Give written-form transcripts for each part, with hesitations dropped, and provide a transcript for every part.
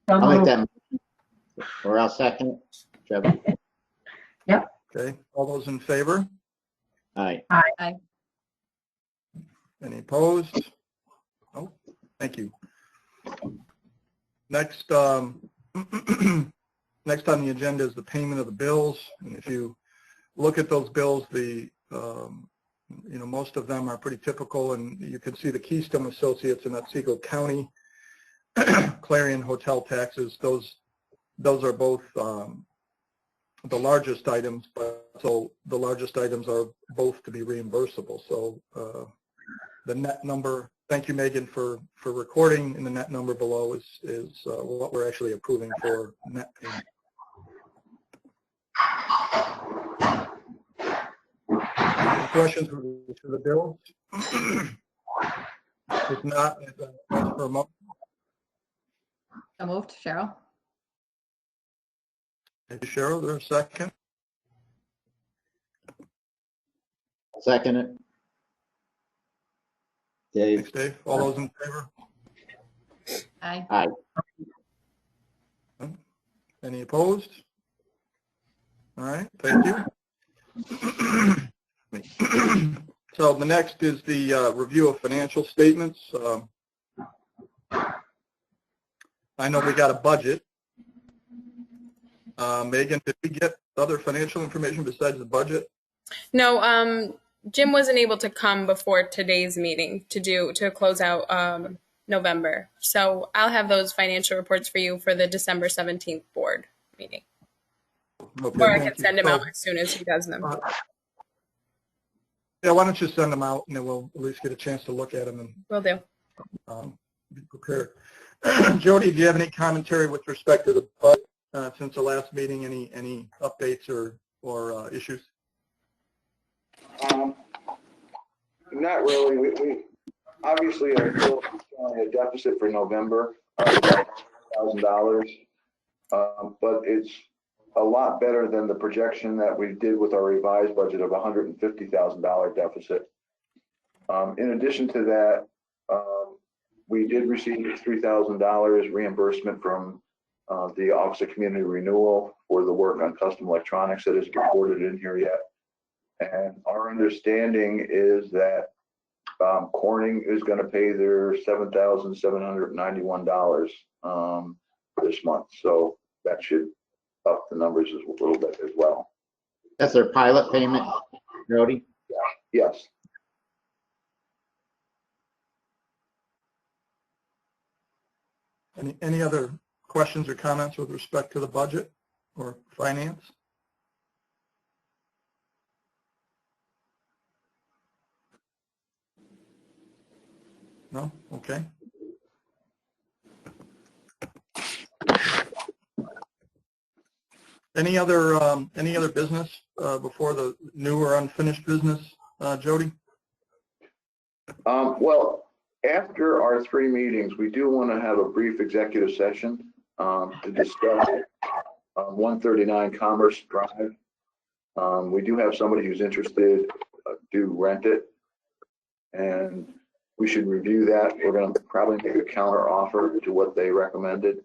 I'll make that, or I'll second it. Trevor? Yep. Okay, all those in favor? Aye. Aye. Any opposed? Oh, thank you. Next, next on the agenda is the payment of the bills. And if you look at those bills, most of them are pretty typical, and you can see the Keystone Associates in Otsego County, Clarion hotel taxes. Those are both the largest items, but so the largest items are both to be reimbursable. So the net number, thank you, Megan, for recording, and the net number below is what we're actually approving for net payment. Any questions for the bills? If not, ask for a motion. So moved, Cheryl. Thank you, Cheryl. There's a second. Second it. Dave? Thanks, Dave. All those in favor? Aye. Aye. Any opposed? All right, thank you. So the next is the review of financial statements. I know we got a budget. Megan, did we get other financial information besides the budget? No, Jim wasn't able to come before today's meeting to close out November. So I'll have those financial reports for you for the December 17th board meeting. Okay, Or I can send them out as soon as he does them. Yeah, why don't you send them out, and then we'll at least get a chance to look at them and Will do. Be prepared. Jody, do you have any commentary with respect to the budget since the last meeting? Any updates or issues? Not really. We obviously are still showing a deficit for November of about $1,000, but it's a lot better than the projection that we did with our revised budget of $150,000 deficit. In addition to that, we did receive $3,000 reimbursement from the Office of Community Renewal for the work on custom electronics that isn't reported in here yet. And our understanding is that Corning is going to pay their $7,791 this month. So that should up the numbers a little bit as well. That's their pilot payment, Jody? Yes. Any other questions or comments with respect to the budget or finance? No? Okay. Any other business before the new or unfinished business, Jody? Well, after our 3 meetings, we do want to have a brief executive session to discuss 139 Commerce Drive. We do have somebody who's interested to rent it, and we should review that. We're going to probably make a counter offer to what they recommended.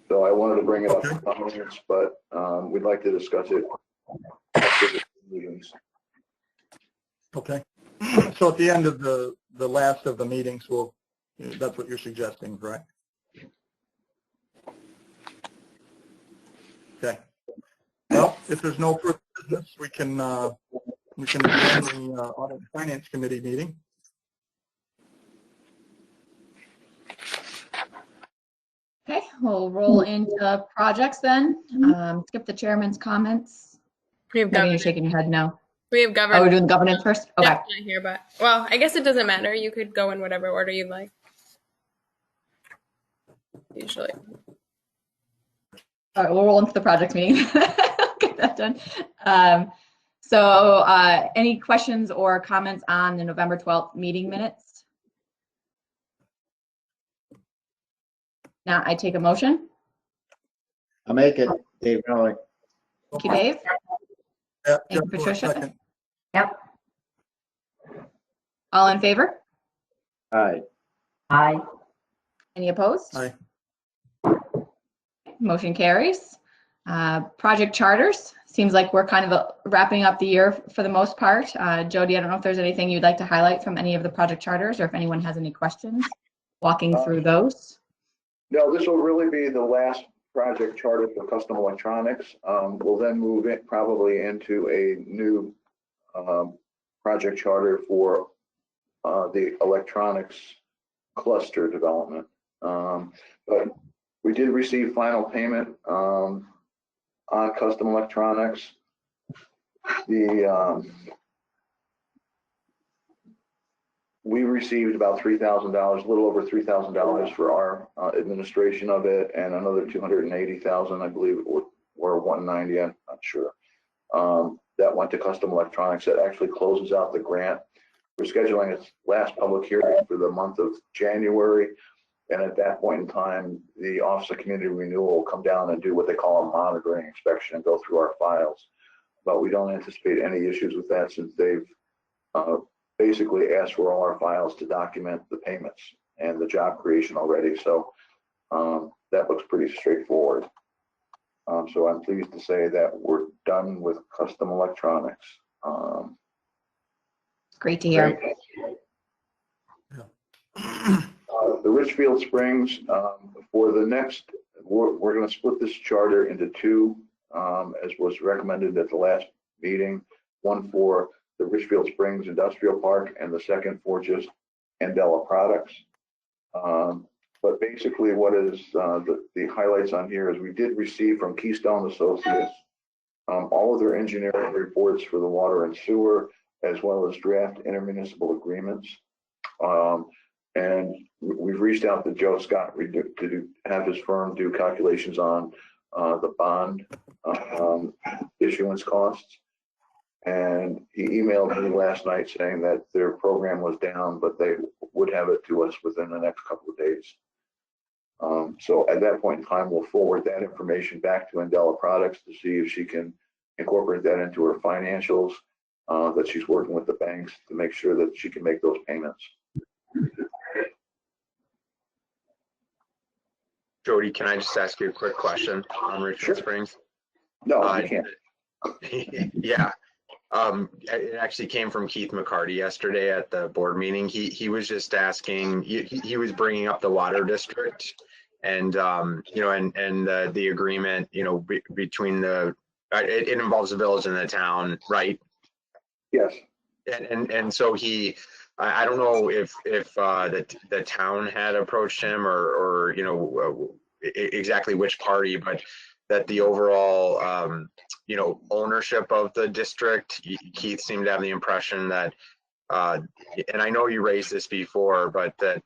So I wanted to bring it up to comments, but we'd like to discuss it after the meetings. Okay. So at the end of the last of the meetings, that's what you're suggesting, right? Okay. Well, if there's no further business, we can adjourn the Audit and Finance Committee meeting. Okay, we'll roll into projects then. Skip the chairman's comments. We have Megan, you're governance. shaking your head no. We have Oh, governance. we're doing governance first? Okay. Jeff's not here, but well, I guess it doesn't matter. You could go in whatever order you'd like. Usually. All right, we'll roll into the projects meeting. Get that done. Any questions or comments on the November 12th meeting minutes? Now I take a motion. I'll make it, Dave Miller. Thank you, Dave. Yeah, Thank you, Jeff, Patricia. second. Yep. All in favor? Aye. Aye. Any opposed? Aye. Motion carries. Project charters. Seems like we're kind of wrapping up the year for the most part. Jody, I don't know if there's anything you'd like to highlight from any of the project charters, or if anyone has any questions walking through those. No, this will really be the last project charter for custom electronics. We'll then move it probably into a new project charter for the electronics cluster development. But we did receive final payment on custom electronics. We received about $3,000, a little over $3,000 for our administration of it, and another $280,000, I believe, or $190, I'm not sure. That went to custom electronics. That actually closes out the grant. We're scheduling its last public hearing for the month of January. And at that point in time, the Office of Community Renewal will come down and do what they call a monitoring inspection and go through our files. But we don't anticipate any issues with that, since they've basically asked for all our files to document the payments and the job creation already. So that looks pretty straightforward. So I'm pleased to say that we're done with custom electronics. Great to hear. The Richfield Springs, for the next, we're going to split this charter into two, as was recommended at the last meeting. One for the Richfield Springs Industrial Park, and the second for just Andela products. But basically, what is the highlights on here is we did receive from Keystone Associates all of their engineering reports for the water and sewer, as well as draft intermunicipal agreements. And we've reached out to Joe Scott to have his firm do calculations on the bond issuance costs. And he emailed me last night saying that their program was down, but they would have it to us within the next couple of days. So at that point in time, we'll forward that information back to Andela Products to see if she can incorporate that into her financials, that she's working with the banks to make sure that she can make those payments. Jody, can I just ask you a quick question on Richfield Springs? No, you can't. Yeah. It actually came from Keith McCarty yesterday at the board meeting. He was just asking, he was bringing up the water district and, you know, and the agreement, you know, between the, it involves the village and the town, right? Yes. And so I don't know if the town had approached him or you know, exactly which party, but that the overall, you know, ownership of the district, Keith seemed to have the impression that, and I know you raised this before, but that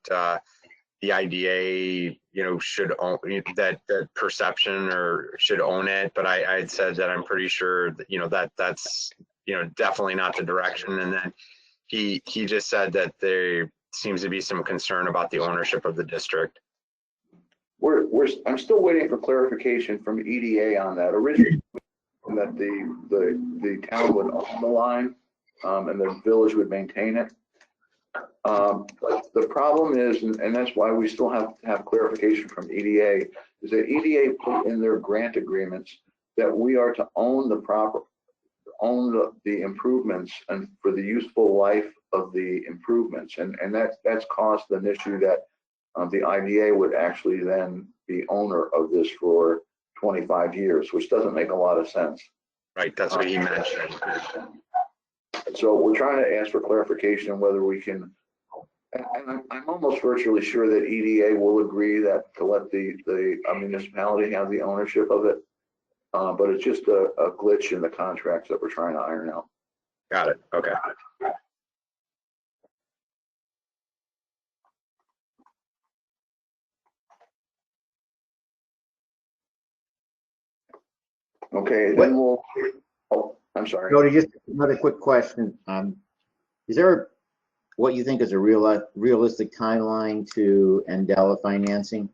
the IDA, you know, should own that perception or should own it. But I had said that I'm pretty sure that, you know, that's, you know, definitely not the direction. And then he just said that there seems to be some concern about the ownership of the district. I'm still waiting for clarification from EDA on that. Originally, that the town would own the line, and the village would maintain it. But the problem is, and that's why we still have to have clarification from EDA, is that EDA put in their grant agreements that we are to own the property, own the improvements, and for the useful life of the improvements, and that's caused an issue that the IDA would actually then be owner of this for 25 years, which doesn't make a lot of sense. Right, that's what he mentioned. So we're trying to ask for clarification whether we can, and I'm almost virtually sure that EDA will agree that to let the municipality have the ownership of it, but it's just a glitch in the contracts that we're trying to iron out. Got it, okay. Okay, then we'll, oh, I'm sorry. Jody, just another quick question. Is there what you think is a realistic timeline to Andela financing?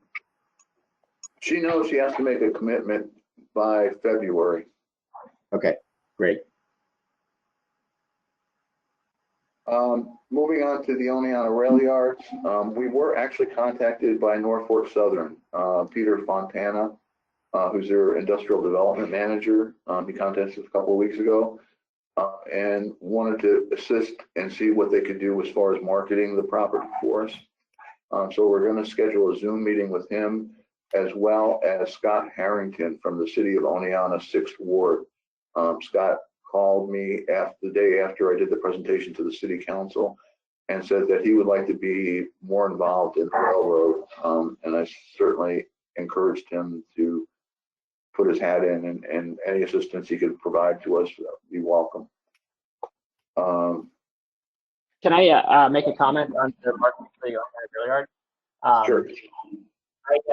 She knows she has to make a commitment by February. Okay, great. Moving on to the Oneonta Rail Yards, we were actually contacted by Norfolk Southern, Peter Fontana, who's their industrial development manager. He contacted us a couple of weeks ago and wanted to assist and see what they could do as far as marketing the property for us. So we're going to schedule a Zoom meeting with him, as well as Scott Harrington from the city of Oneonta 6th Ward. Scott called me the day after I did the presentation to the city council and said that he would like to be more involved in the railroad. And I certainly encouraged him to put his hat in, and any assistance he could provide to us would be welcome. Can I make a comment on the marketing for the rail yard? Sure.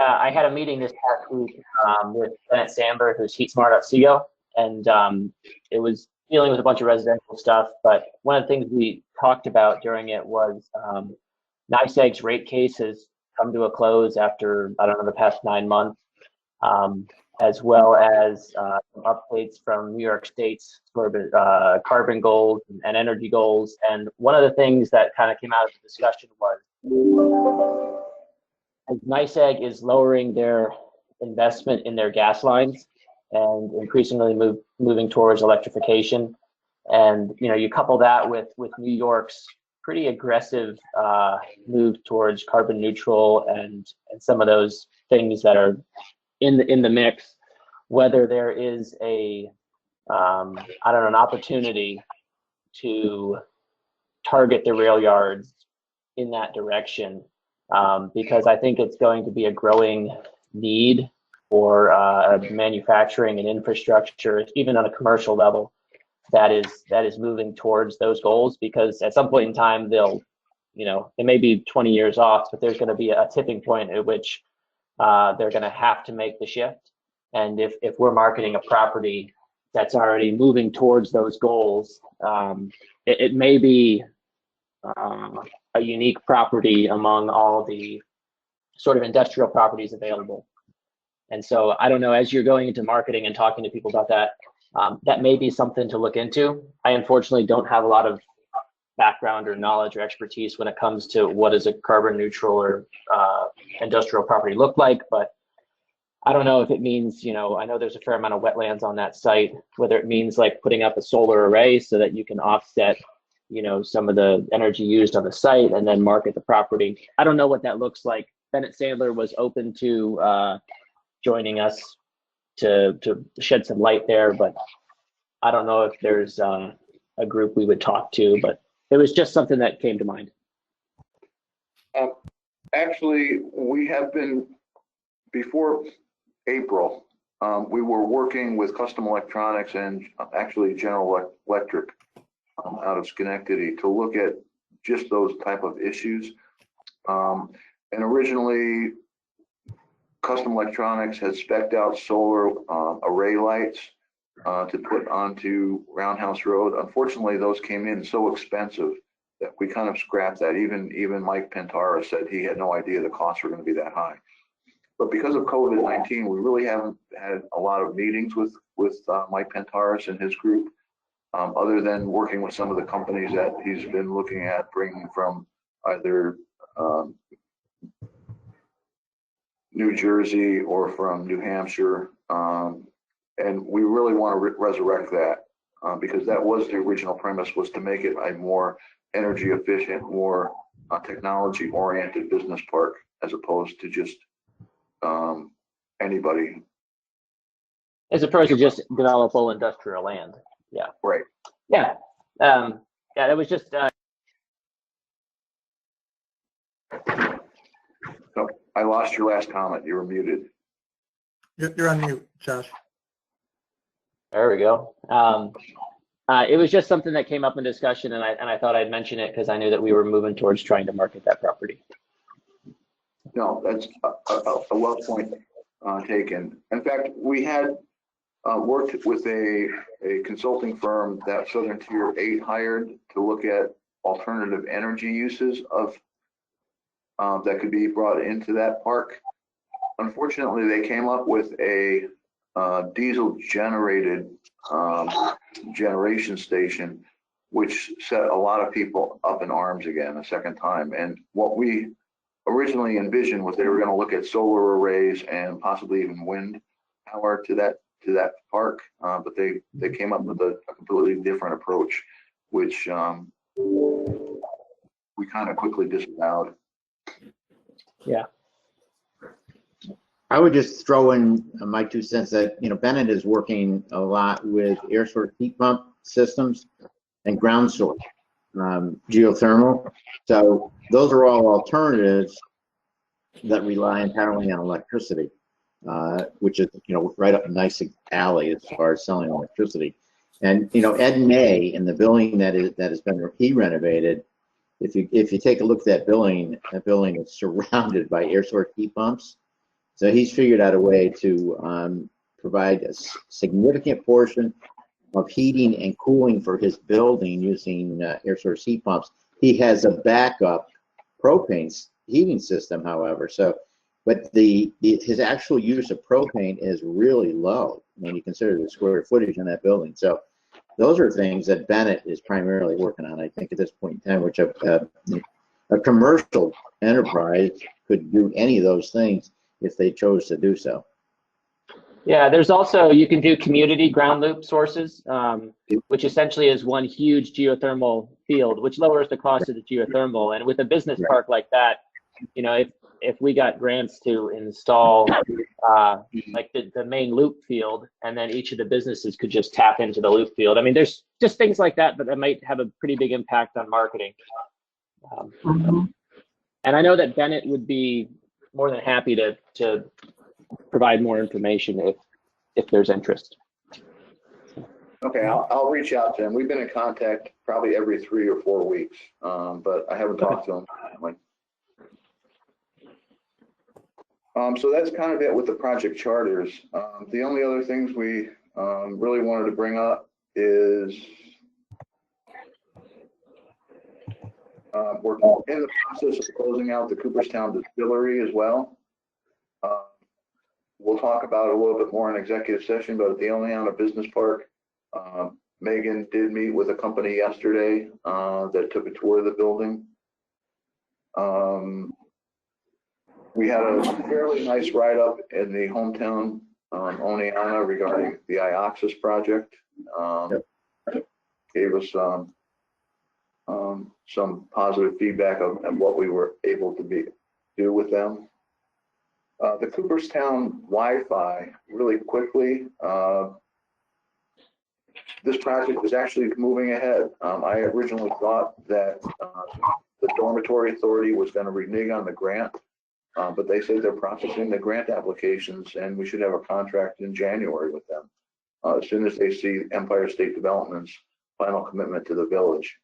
I had a meeting this past week with Bennett Sandberg, who's Heat Smart at CEO, and it was dealing with a bunch of residential stuff. But one of the things we talked about during it was NYSEG's rate case has come to a close after, I don't know, the past 9 months, as well as some updates from New York State's sort of carbon goals and energy goals. And one of the things that kind of came out of the discussion was, as NYSEG is lowering their investment in their gas lines and increasingly moving towards electrification, and you couple that with New York's pretty aggressive move towards carbon neutral and some of those things that are in the mix, whether there is an opportunity to target the rail yards in that direction, because I think it's going to be a growing need for manufacturing and infrastructure, even on a commercial level, that is moving towards those goals. Because at some point in time, it may be 20 years off, but there's going to be a tipping point at which they're going to have to make the shift. And if we're marketing a property that's already moving towards those goals, it may be a unique property among all the sort of industrial properties available. And so I don't know, as you're going into marketing and talking to people about that, that may be something to look into. I unfortunately don't have a lot of background or knowledge or expertise when it comes to what does a carbon neutral or industrial property look like, but I don't know if it means, I know there's a fair amount of wetlands on that site, whether it means like putting up a solar array so that you can offset some of the energy used on the site and then market the property. I don't know what that looks like. Bennett Sandler was open to joining us to shed some light there, but I don't know if there's a group we would talk to, but it was just something that came to mind. Actually, we have been, before April, we were working with Custom Electronics and actually General Electric out of Schenectady to look at just those type of issues. And originally, Custom Electronics had spec'd out solar array lights to put onto Roundhouse Road. Unfortunately, those came in so expensive that we kind of scrapped that. Even Mike Pentara said he had no idea the costs were going to be that high. But because of COVID-19, we really haven't had a lot of meetings with Mike Pentaris and his group, other than working with some of the companies that he's been looking at bringing from either New Jersey or from New Hampshire. And we really want to resurrect that because that was the original premise, was to make it a more energy efficient, more technology oriented business park, as opposed to just anybody. As opposed to just developable industrial land. Yeah. Right. Yeah. Yeah, that was just. So I lost your last comment. You were muted. You're on mute, Josh. There we go. It was just something that came up in discussion, and I thought I'd mention it because I knew that we were moving towards trying to market that property. No, that's a well point taken. In fact, we had worked with a consulting firm that Southern Tier 8 hired to look at alternative energy uses of that could be brought into that park. Unfortunately, they came up with a diesel generated generation station which set a lot of people up in arms again a second time. And what we originally envisioned was they were going to look at solar arrays and possibly even wind power to that park, but they came up with a completely different approach, which we kind of quickly disavowed. Yeah. I would just throw in my 2 cents that, Bennett is working a lot with air source heat pump systems and ground source geothermal. So those are all alternatives that rely entirely on electricity, which is, right up a nice alley as far as selling electricity. And, Ed May in the building that has been renovated, if you take a look at that building is surrounded by air source heat pumps. So he's figured out a way to provide a significant portion of heating and cooling for his building using air source heat pumps. He has a backup propane heating system, however. So, but his actual use of propane is really low when you consider the square footage in that building. So those are things that Bennett is primarily working on, I think, at this point in time, which a commercial enterprise could do any of those things if they chose to do so. Yeah, there's also, you can do community ground loop sources, which essentially is one huge geothermal field, which lowers the cost of the geothermal. And with a business park like that, if we got grants to install like the main loop field, and then each of the businesses could just tap into the loop field. I mean, there's just things like that that might have a pretty big impact on marketing. And I know that Bennett would be more than happy to provide more information if there's interest. Okay, I'll reach out to him. We've been in contact probably every 3 or 4 weeks, but I haven't talked to him. So that's kind of it with the project charters. The only other things we really wanted to bring up is we're in the process of closing out the Cooperstown distillery as well. We'll talk about it a little bit more in executive session, but at the Oleana Business Park, Megan did meet with a company yesterday that took a tour of the building. We had a fairly nice write-up in the hometown Oleana regarding the IOXIS project. Gave us some positive feedback on what we were able to do with them. The Cooperstown Wi-Fi, really quickly, this project is actually moving ahead. I originally thought that the Dormitory Authority was going to renege on the grant, but they said they're processing the grant applications and we should have a contract in January with them as soon as they see Empire State Development's final commitment to the village.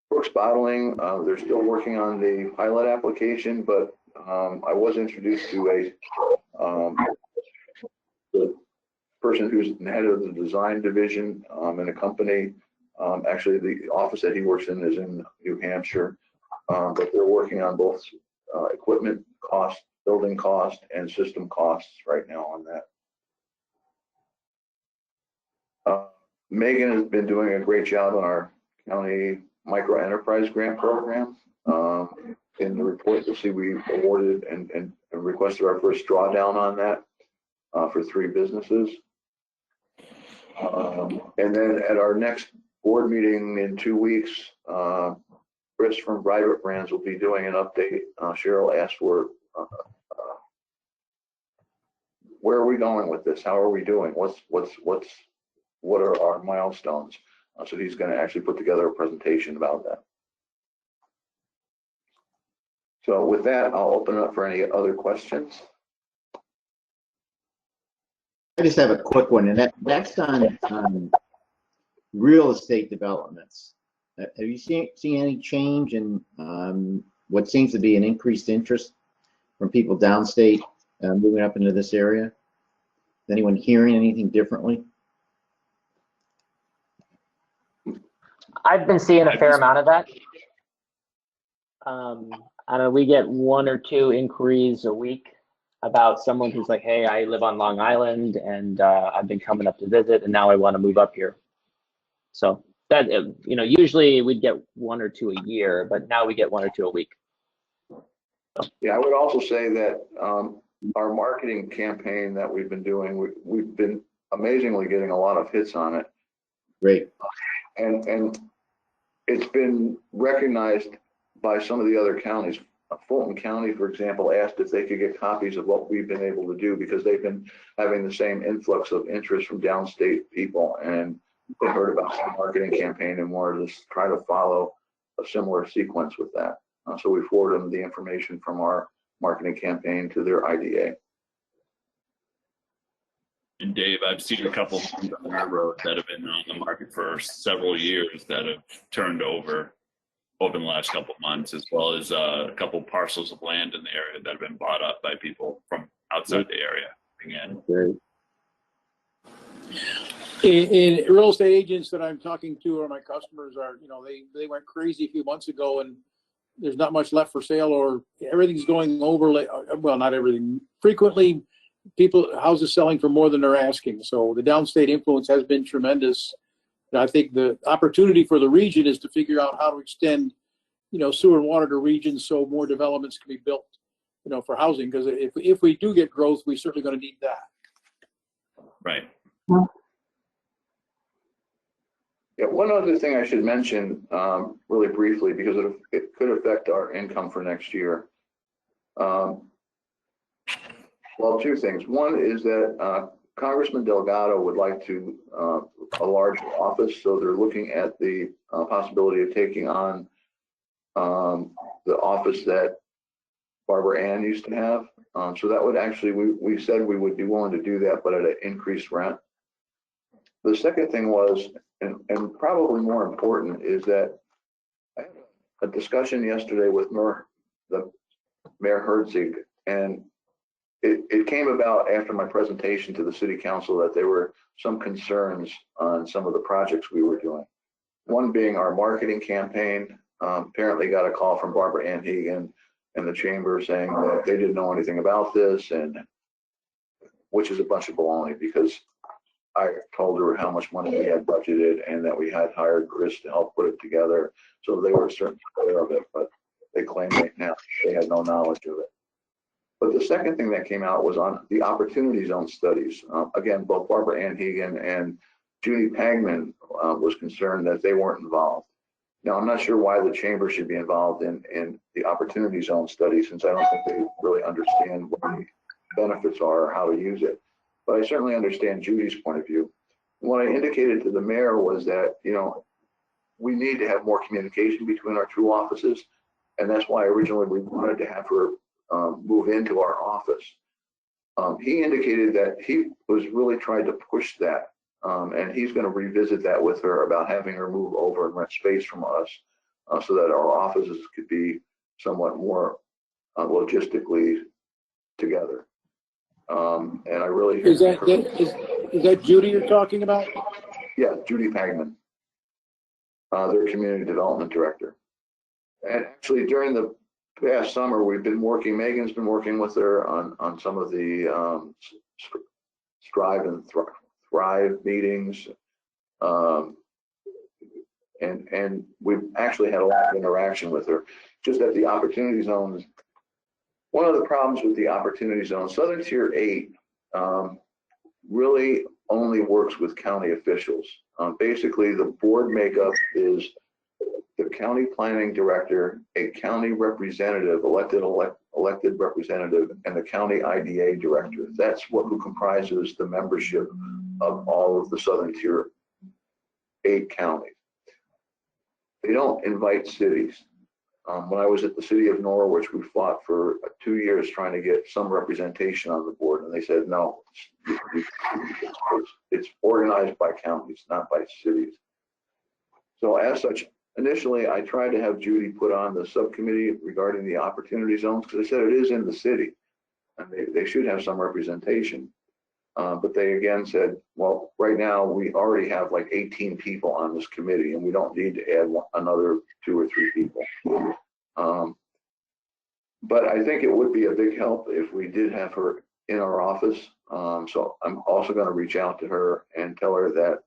Brooks Bottling, they're still working on the pilot application, but I was introduced to the person who's the head of the design division in a company. Actually, the office that he works in is in New Hampshire, but they're working on both equipment cost, building cost, and system costs right now on that. Megan has been doing a great job on our county micro enterprise grant program. In the report, you'll see we awarded and requested our first drawdown on that for 3 businesses. And then at our next board meeting in 2 weeks, Chris from Private Brands will be doing an update. Cheryl asked for where are we going with this? How are we doing? What are our milestones? So he's going to actually put together a presentation about that. So with that, I'll open it up for any other questions. I just have a quick one, and that's on real estate developments. Have you seen any change in what seems to be an increased interest from people downstate moving up into this area? Is anyone hearing anything differently? I've been seeing a fair amount of that. I don't know, we get 1 or 2 inquiries a week about someone who's like, hey, I live on Long Island and I've been coming up to visit and now I want to move up here. So that, usually we'd get 1 or 2 a year, but now we get 1 or 2 a week. Yeah, I would also say that our marketing campaign that we've been doing, we've been amazingly getting a lot of hits on it. Great. And it's been recognized by some of the other counties. Fulton County, for example, asked if they could get copies of what we've been able to do because they've been having the same influx of interest from downstate people. And they heard about our marketing campaign and wanted to try to follow a similar sequence with that. So we forwarded them the information from our marketing campaign to their IDA. And Dave, I've seen a couple homes on our road that have been on the market for several years that have turned over the last couple of months, as well as a couple parcels of land in the area that have been bought up by people from outside the area. Again, Great. In real estate agents that I'm talking to or my customers are, they went crazy a few months ago and there's not much left for sale or everything's going over. Well, not everything. Frequently, houses selling for more than they're asking. So the downstate influence has been tremendous. And I think the opportunity for the region is to figure out how to extend, sewer and water to regions so more developments can be built, for housing. Because if we do get growth, we're certainly going to need that. right. Yeah, one other thing I should mention really briefly, because it could affect our income for next year. Well, two things. One is that Congressman Delgado would like to a large office, so they're looking at the possibility of taking on the office that Barbara Ann used to have. So that would actually, we said we would be willing to do that, but at an increased rent. The second thing was, and probably more important, is that I had a discussion yesterday with Mayor Herzig, and it came about after my presentation to the city council that there were some concerns on some of the projects we were doing. One being our marketing campaign. Apparently got a call from Barbara Ann Hegan and the chamber saying that they didn't know anything about this, and which is a bunch of baloney, because I told her how much money we had budgeted and that we had hired Chris to help put it together. So they were certainly aware of it, but they claimed they had no knowledge of it. But the second thing that came out was on the opportunity zone studies. Again, both Barbara Ann Hegan and Judy Pagman was concerned that they weren't involved. Now, I'm not sure why the chamber should be involved in the opportunity zone study, since I don't think they really understand what the benefits are or how to use it. But I certainly understand Judy's point of view. What I indicated to the mayor was that, we need to have more communication between our two offices. And that's why originally we wanted to have her move into our office. He indicated that he was really trying to push that. And he's going to revisit that with her about having her move over and rent space from us so that our offices could be somewhat more logistically together. And I really is that Judy you're talking about? Yeah, Judy Pagman, their community development director. And actually, during the past summer, Megan's been working with her on some of the Strive and Thrive meetings, and we've actually had a lot of interaction with her. Just at the opportunity zones. One of the problems with the opportunity zone, Southern Tier 8, really only works with county officials. Basically, the board makeup is the county planning director, a county representative, elected representative, and the county IDA director. That's who comprises the membership of all of the Southern Tier 8 counties. They don't invite cities. When I was at the city of Norwich, we fought for 2 years trying to get some representation on the board, and they said, no, it's organized by counties, not by cities. So as such, initially, I tried to have Judy put on the subcommittee regarding the opportunity zones, because they said it is in the city, and they should have some representation. But they again said, well, right now we already have like 18 people on this committee, and we don't need to add another 2 or 3 people. But I think it would be a big help if we did have her in our office. So I'm also going to reach out to her and tell her that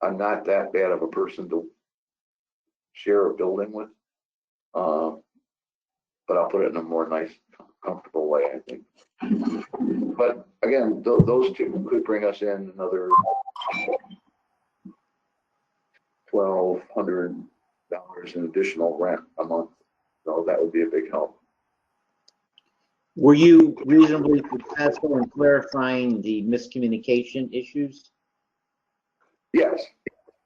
I'm not that bad of a person to share a building with. But I'll put it in a more nice, comfortable way, I think. But again, those two could bring us in another $1,200 in additional rent a month. So that would be a big help. Were you reasonably successful in clarifying the miscommunication issues? Yes.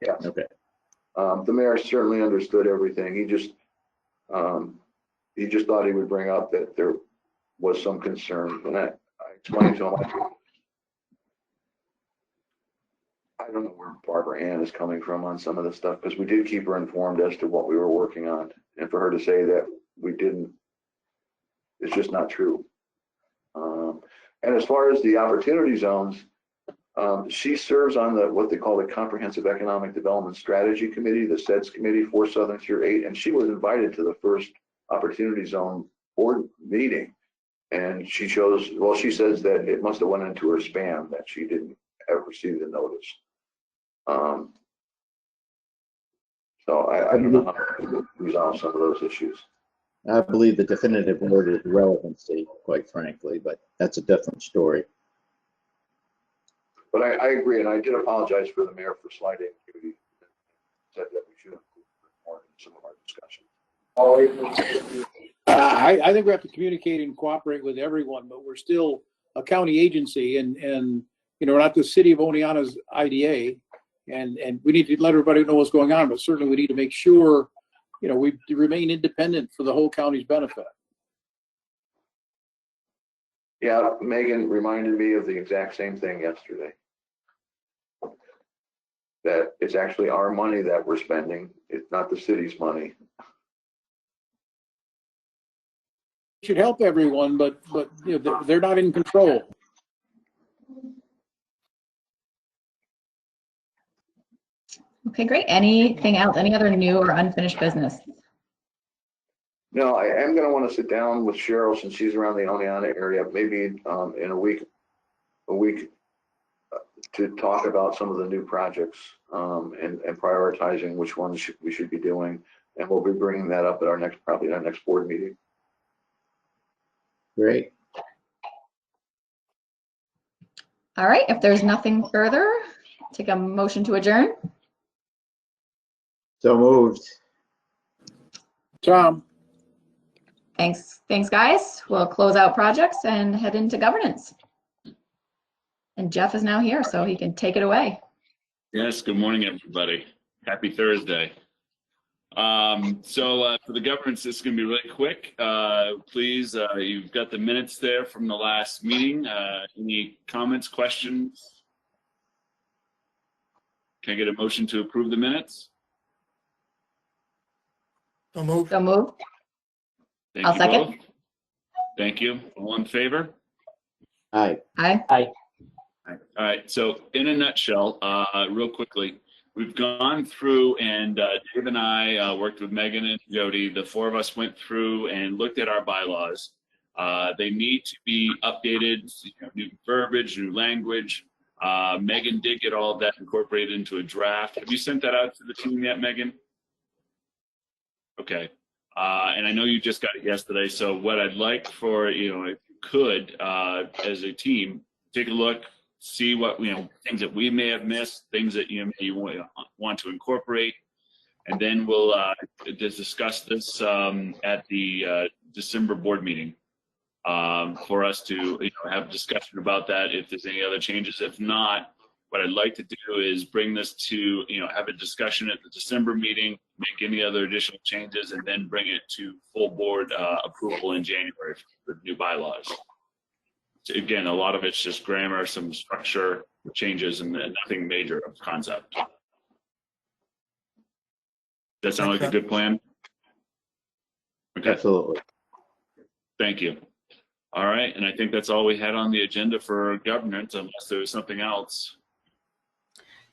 Yes. Okay. The mayor certainly understood everything. He just thought he would bring up that there was some concern. And I explained to him, I don't know where Barbara Ann is coming from on some of this stuff, because we did keep her informed as to what we were working on. And for her to say that we didn't, it's just not true. And as far as the opportunity zones, she serves on what they call the Comprehensive Economic Development Strategy Committee, the SEDS committee for Southern Tier 8, and she was invited to the first Opportunity Zone board meeting. And she chose, well, she says that it must have went into her spam, that she didn't ever see the notice. So I don't know how to resolve some of those issues. I believe the definitive word is relevancy, quite frankly, but that's a different story. But I agree, and I did apologize for the mayor for sliding duty. Said that we should include more in some of our discussions. I think we have to communicate and cooperate with everyone, but we're still a county agency, and you know, we're not the city of Oneonta's IDA, and we need to let everybody know what's going on. But certainly, we need to make sure, you know, we remain independent for the whole county's benefit. Yeah, Megan reminded me of the exact same thing yesterday. That it's actually our money that we're spending. It's not the city's money. It should help everyone, but you know, they're not in control. Okay, great. Anything else? Any other new or unfinished business? No, I am going to want to sit down with Cheryl since she's around the Oneonta area, maybe in a week to talk about some of the new projects and prioritizing which ones we should be doing. And we'll be bringing that up at probably our next board meeting. Great. All right, if there's nothing further, take a motion to adjourn. So moved. Tom. Thanks, guys. We'll close out projects and head into governance. And Jeff is now here, so he can take it away. Yes, good morning, everybody. Happy Thursday. So for the governance, this is going to be really quick. Please, you've got the minutes there from the last meeting. Any comments, questions? Can I get a motion to approve the minutes? So moved. So moved. Thank I'll you second. both. Thank you. All in favor? Aye. Aye. All right. So in a nutshell, real quickly, we've gone through and Dave and I worked with Megan and Jody. The four of us went through and looked at our bylaws. They need to be updated, new verbiage, new language. Megan did get all of that incorporated into a draft. Have you sent that out to the team yet, Megan? Okay. And I know you just got it yesterday. So what I'd like for, if you could, as a team, take a look, see what, things that we may have missed, things that you want to incorporate. And then we'll just discuss this at the December board meeting for us to have a discussion about that if there's any other changes. If not, what I'd like to do is bring this to, have a discussion at the December meeting, make any other additional changes, and then bring it to full board approval in January for new bylaws. So again, a lot of it's just grammar, some structure changes, and nothing major of concept. Does that sound like a good plan? Okay. Absolutely. Thank you. All right, and I think that's all we had on the agenda for governance, unless there was something else.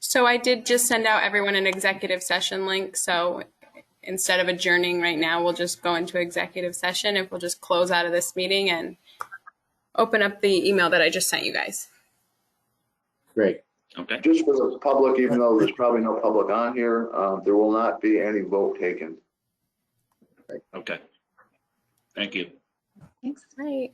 So I did just send out everyone an executive session link. So instead of adjourning right now, we'll just go into executive session. If we'll just close out of this meeting and open up the email that I just sent you guys. Great. Okay. Just for the public, even though there's probably no public on here, there will not be any vote taken. Okay. Thank you. Thanks. Right.